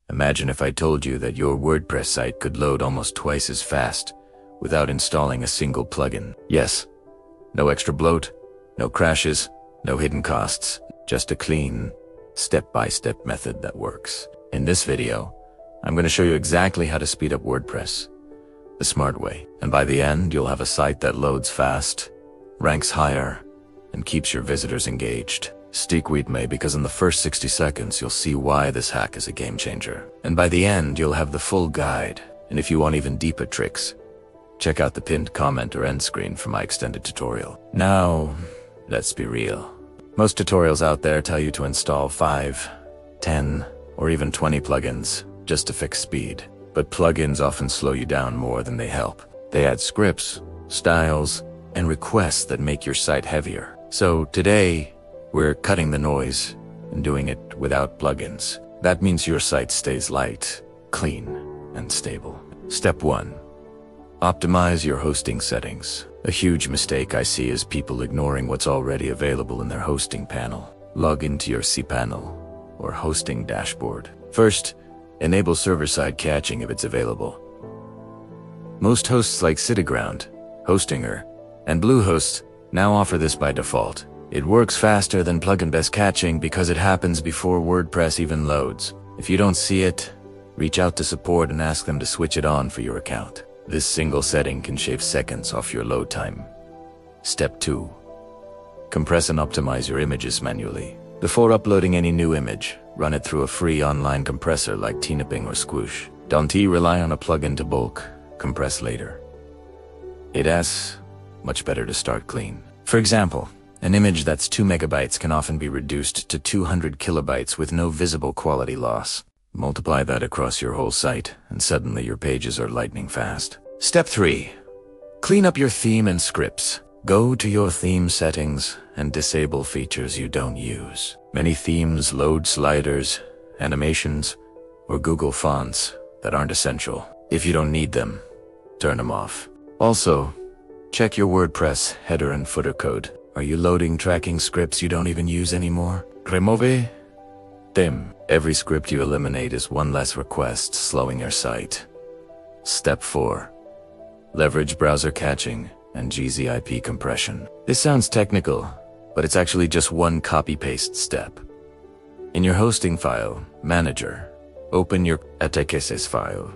Imagine if I told you that your WordPress site could load almost twice as fast without installing a single plugin. Yes, no extra bloat, no crashes, no hidden costs, just a clean, step-by-step method that works. In this video, I'm going to show you exactly how to speed up WordPress the smart way. And by the end, you'll have a site that loads fast, ranks higher, and keeps your visitors engaged. Stick with me, because in the first 60 seconds, you'll see why this hack is a game changer. And by the end, you'll have the full guide. And if you want even deeper tricks, check out the pinned comment or end screen for my extended tutorial. Now, let's be real. Most tutorials out there tell you to install 5, 10, or even 20 plugins just to fix speed. But plugins often slow you down more than they help. They add scripts, styles, and requests that make your site heavier. So today, we're cutting the noise and doing it without plugins. That means your site stays light, clean, and stable. Step 1. Optimize your hosting settings. A huge mistake I see is people ignoring what's already available in their hosting panel. Log into your cPanel or hosting dashboard. First, enable server-side caching if it's available. Most hosts like SiteGround, Hostinger, and Bluehost now offer this by default. It works faster than plugin-based caching because it happens before WordPress even loads. If you don't see it, reach out to support and ask them to switch it on for your account. This single setting can shave seconds off your load time. Step 2. Compress and optimize your images manually. Before uploading any new image, run it through a free online compressor like Tnipping or Squoosh. Don't rely on a plugin to bulk compress later. It's much better to start clean. For example, an image that's 2 megabytes can often be reduced to 200 kilobytes with no visible quality loss. Multiply that across your whole site, and suddenly your pages are lightning fast. Step 3. Clean up your theme and scripts. Go to your theme settings and disable features you don't use. Many themes load sliders, animations, or Google fonts that aren't essential. If you don't need them, turn them off. Also, check your WordPress header and footer code. Are you loading tracking scripts you don't even use anymore? Remove them. Every script you eliminate is one less request slowing your site. Step 4. Leverage browser caching and gzip compression. This sounds technical, but it's actually just one copy-paste step. In your hosting file manager, open your ATXS file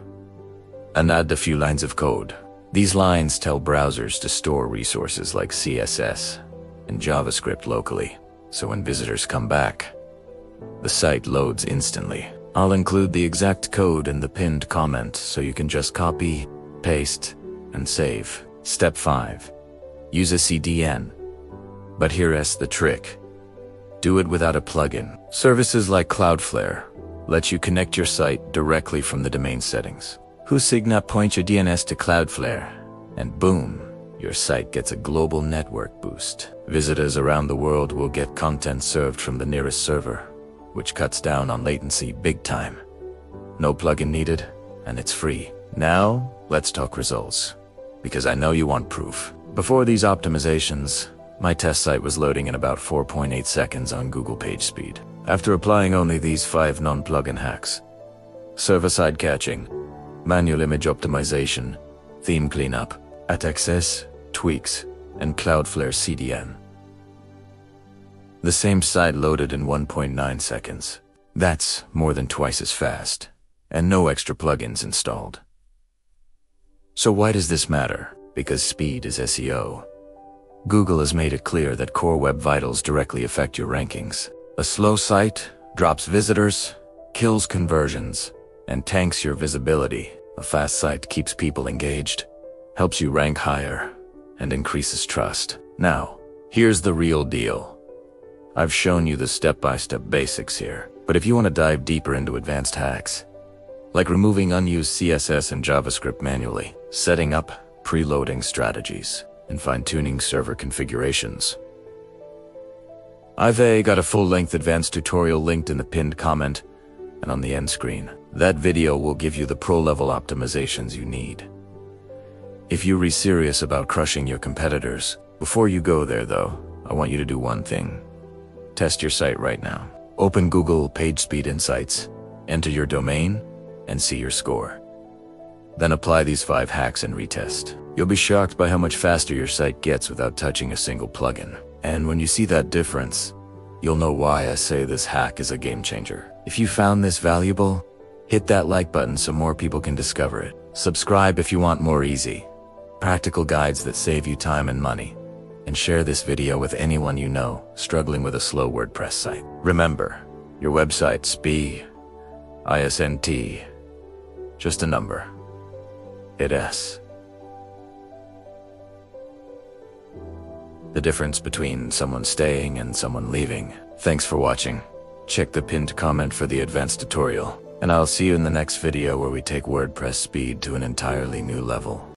and add a few lines of code. These lines tell browsers to store resources like CSS and JavaScript locally, so when visitors come back, the site loads instantly. I'll include the exact code in the pinned comment so you can just copy, paste, and save. Step 5. Use a CDN. But here's the trick. Do it without a plugin. Services like Cloudflare let you connect your site directly from the domain settings. Whosigna point your DNS to Cloudflare, and boom, your site gets a global network boost. Visitors around the world will get content served from the nearest server, which cuts down on latency big time. No plugin needed, and it's free. Now, let's talk results, because I know you want proof. Before these optimizations, my test site was loading in about 4.8 seconds on Google PageSpeed. After applying only these 5 non-plugin hacks: server-side caching, manual image optimization, theme cleanup, ATXS tweaks, and Cloudflare CDN, the same site loaded in 1.9 seconds. That's more than twice as fast, and no extra plugins installed. So why does this matter? Because speed is SEO. Google has made it clear that Core Web Vitals directly affect your rankings. A slow site drops visitors, kills conversions, and tanks your visibility. A fast site keeps people engaged, helps you rank higher, and increases trust. Now, here's the real deal. I've shown you the step-by-step basics here, but if you want to dive deeper into advanced hacks, like removing unused CSS and JavaScript manually, setting up preloading strategies, and fine-tuning server configurations, I've got a full-length advanced tutorial linked in the pinned comment and on the end screen. That video will give you the pro-level optimizations you need. If you're serious about crushing your competitors, before you go there though, I want you to do one thing. Test your site right now. Open Google PageSpeed Insights Enter your domain and see your score. Then apply these 5 hacks and retest. You'll be shocked by how much faster your site gets without touching a single plugin. And when you see that difference, you'll know why I say this hack is a game changer. If you found this valuable, hit that like button so more people can discover it. Subscribe if you want more easy, practical guides that save you time and money. And share this video with anyone you know struggling with a slow WordPress site. Remember, your website's ISNT, just a number. Hit S. The difference between someone staying and someone leaving. Thanks for watching. Check the pinned comment for the advanced tutorial, and I'll see you in the next video where we take WordPress speed to an entirely new level.